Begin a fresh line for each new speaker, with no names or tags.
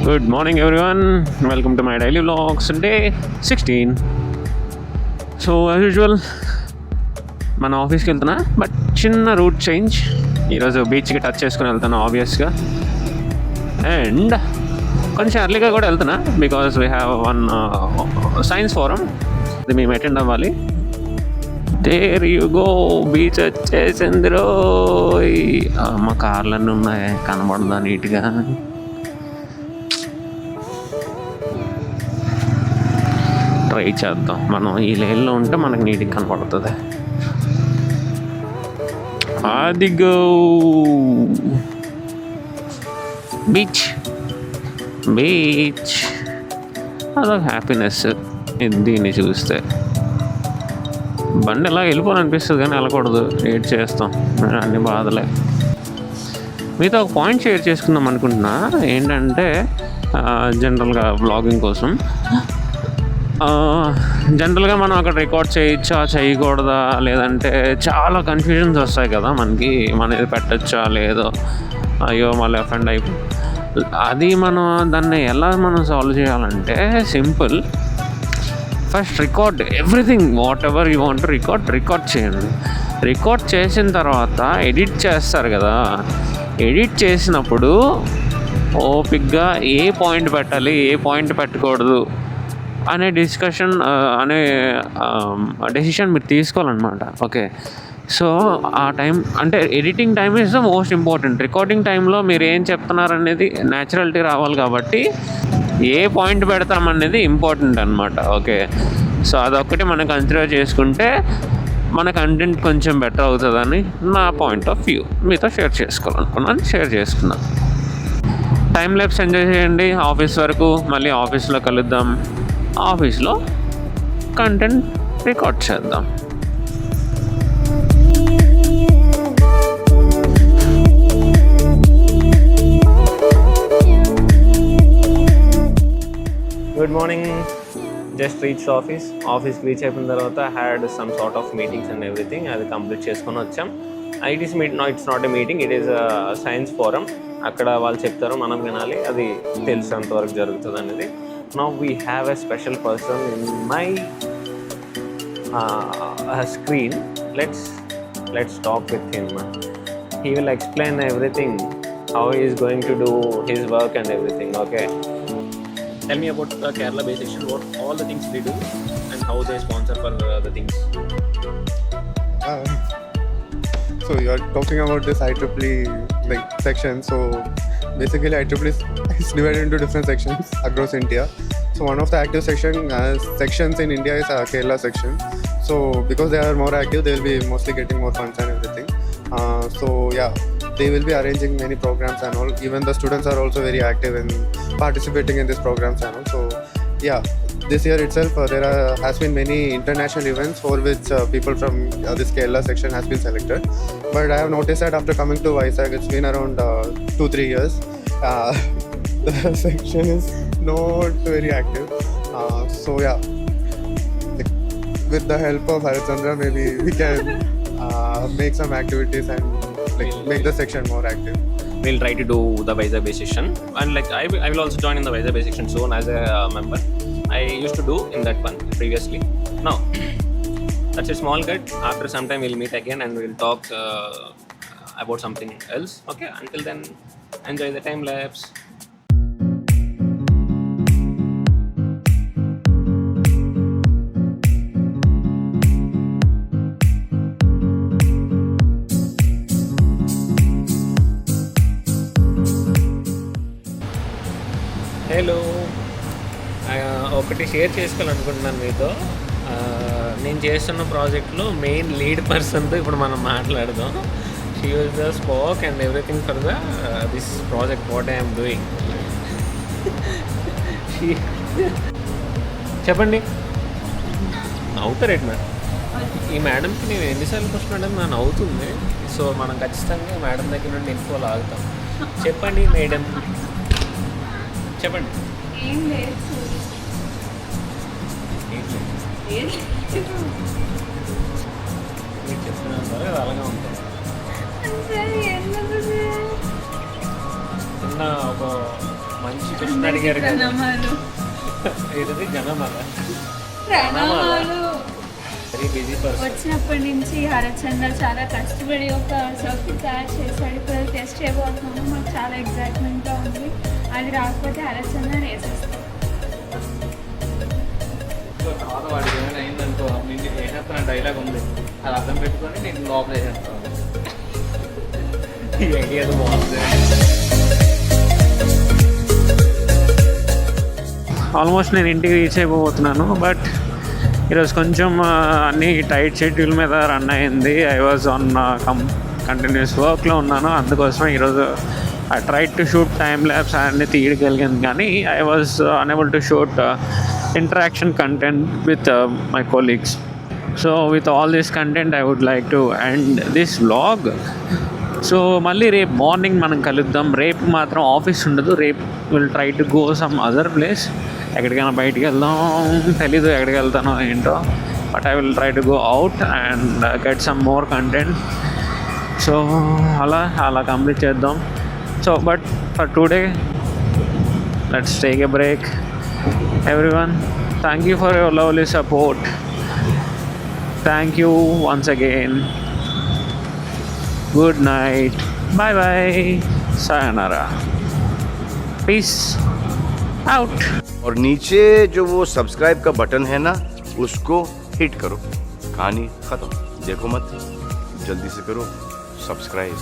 Good morning everyone, welcome to my daily vlogs day 16. So as usual మన ఆఫీస్కి వెళ్తున్నా, but చిన్న route change. ఈరోజు బీచ్కి టచ్ చేసుకుని వెళ్తున్నా ఆబ్వియస్గా, అండ్ కొంచెం ఎర్లీగా కూడా వెళ్తున్నా because we have one science forum, అది మేము అటెండ్ అవ్వాలి. దేర్ యు గో, బీచ్ వచ్చేసింది రోయ్. మా కార్లన్నీ ఉన్నాయి, కనబడదా నీట్గా. ట్రై చేద్దాం, మనం ఈ లేన్లో ఉంటే మనకు నీట్గా కనపడుతుంది. అదిగో బీచ్, బీచ్ అదొక హ్యాపీనెస్ దీన్ని చూస్తే. బండి ఎలా వెళ్ళిపోవాలనిపిస్తుంది కానీ వెళ్ళకూడదు, ఏడ్ చేస్తాం అన్ని బాధలే. మీతో ఒక పాయింట్ షేర్ చేసుకుందాం అనుకుంటున్నా, ఏంటంటే జనరల్గా వ్లాగింగ్ కోసం జనరల్గా మనం అక్కడ రికార్డ్ చేయొచ్చా చేయకూడదా, లేదంటే చాలా కన్ఫ్యూజన్స్ వస్తాయి కదా మనకి, మన ఇది పెట్టచ్చా లేదో, అయ్యో మళ్ళీ అఫెండ్ అయిపో. అది మనం దాన్ని ఎలా మనం సాల్వ్ చేయాలంటే simple. First record everything, what ever you want record చేయండి. రికార్డ్ చేసిన తర్వాత ఎడిట్ చేస్తారు కదా, ఎడిట్ చేసినప్పుడు ఓపిక్గా ఏ పాయింట్ పెట్టాలి ఏ పాయింట్ పెట్టకూడదు అనే డిస్కషన్ అనే డెసిషన్ మీరు తీసుకోవాలన్నమాట. ఓకే, సో ఆ టైం అంటే editing time is the most important. Recording టైంలో మీరు ఏం చెప్తున్నారనేది న్యాచురాలిటీ రావాలి కాబట్టి ఏ పాయింట్ పెడతామనేది ఇంపార్టెంట్ అనమాట. ఓకే, సో అదొక్కటి మనం కన్సిడర్ చేసుకుంటే మన కంటెంట్ కొంచెం బెటర్ అవుతుందని నా పాయింట్ ఆఫ్ వ్యూ మీతో షేర్ చేసుకోవాలనుకున్నాను, షేర్ చేసుకున్నాను. టైం ల్యాప్స్ ఎంజాయ్ చేయండి. ఆఫీస్ వరకు మళ్ళీ ఆఫీస్లో కలుద్దాం, ఆఫీస్లో కంటెంట్ రికార్డ్ చేద్దాం. గుడ్ మార్నింగ్, జస్ట్ రీచ్ ఆఫీస్కి రీచ్ అయిపోయిన తర్వాత had some sort of meetings and everything, అది కంప్లీట్ చేసుకొని వచ్చాం. It's not a meeting, it is science forum. అక్కడ వాళ్ళు చెప్తారు, మనం వినాలి, అది తెలిసినంతవరకు జరుగుతుంది అనేది. Now we have a special person in my screen. Let's talk with him. He will explain everything, how he is going to do his work and everything. Okay, tell me about the Kerala Bay section, what all the things they do and how they sponsor for the things.
So you are talking about this IEEE like section. So basically IEEE is divided into different sections across India. So one of the active sections in India is Kerala section. So because they are more active, they will be mostly getting more funds and everything. So yeah, they will be arranging many programs and all. Even the students are also very active in participating in these programs and all. So yeah, this year itself there has been many international events for which people from this Kerala section has been selected. But I have noticed that after coming to Vizag, it's been around 2-3 years. The section is not very active. So yeah, with the help of Harichandra, maybe we can make some activities and make the section more active.
We'll try to do the Vizag Bay section, and I will also join in the Vizag Bay section soon as a member. I used to do in that one previously. Now that's a small cut. After some time we'll meet again and we'll talk about something else. Okay, until then enjoy the time lapse. Hello, ఒకటి share చేసుకోవాలనుకుంటున్నాను మీతో. నేను చేస్తున్న ప్రాజెక్ట్లో main lead పర్సన్తో ఇప్పుడు మనం మాట్లాడదాం. She was the spoke and everything for the this project what I'm doing. చెప్పండి, నవ్వుతారేంటి మేడం? ఈ మేడంకి నేను ఎన్నిసార్లు క్వశ్చన్ అంటే నాకు నవ్వుతుంది. సో మనం ఖచ్చితంగా మేడం దగ్గర నుండి ఇన్ఫో లాగుతాం. చెప్పండి మేడం, చెప్పండి. మీరు చెప్తున్నారు కదా, అది అలాగే ఉంటుంది. నిన్న ఒక మంచి క్వశ్చన్ అడిగారు కదా
ప్రణామాలు.
ఏదది జనమల
ప్రణామాలు.
Very busy person.
వచ్చినప్పటి నుంచి హరచంద్ర చాలా కష్టపడి ఒక సర్క్యూట్ తయారు చేశాడు. ఇప్పుడు టెస్ట్ చేయబోతున్నాము. మాకు చాలా ఎగ్జైట్మెంట్గా ఉంది. అది రాకపోతే హరచంద్ర వేసేస్తాం.
సో తర్వాత వాడికి ఏమైనా అయిందనుకో నేను వేసేస్తున్న డైలాగ్ ఉంది అది అర్థం పెట్టుకొని నేను లోపల వేసేస్తాను. ఈ ఐడియా బాగుంది. ఆల్మోస్ట్ నేను ఇంటికి రీచ్ అయిపోతున్నాను. బట్ ఈరోజు కొంచెం అన్నీ టైట్ షెడ్యూల్ మీద రన్ అయింది. ఐ వాజ్ ఆన్ కంటిన్యూస్ వర్క్లో ఉన్నాను. అందుకోసమే ఈరోజు I tried to shoot time lapse అన్నీ తీయగలిగాను, కానీ I was unable to shoot interaction content with my colleagues. So with all this content I would like to end this vlog. So మళ్ళీ రేపు morning మనం కలుద్దాం. రేపు మాత్రం ఆఫీస్ ఉండదు. రేపు will try to go some other place. ఎక్కడికైనా బయటికి వెళ్దాం, తెలీదు ఎక్కడికి వెళ్తానో ఏంటో. But I will try to go out and get some more content. So అలా కంప్లీట్ చేద్దాం. So but for today let's take a break. Everyone, thank you for your lovely support. Thank you once again. Good night. Bye bye. Sayonara. Peace out.
और नीचे जो वो subscribe का button है ना, उसको हिट करो. कहानी खत्म. देखो मत, जल्दी से करो सब्सक्राइब.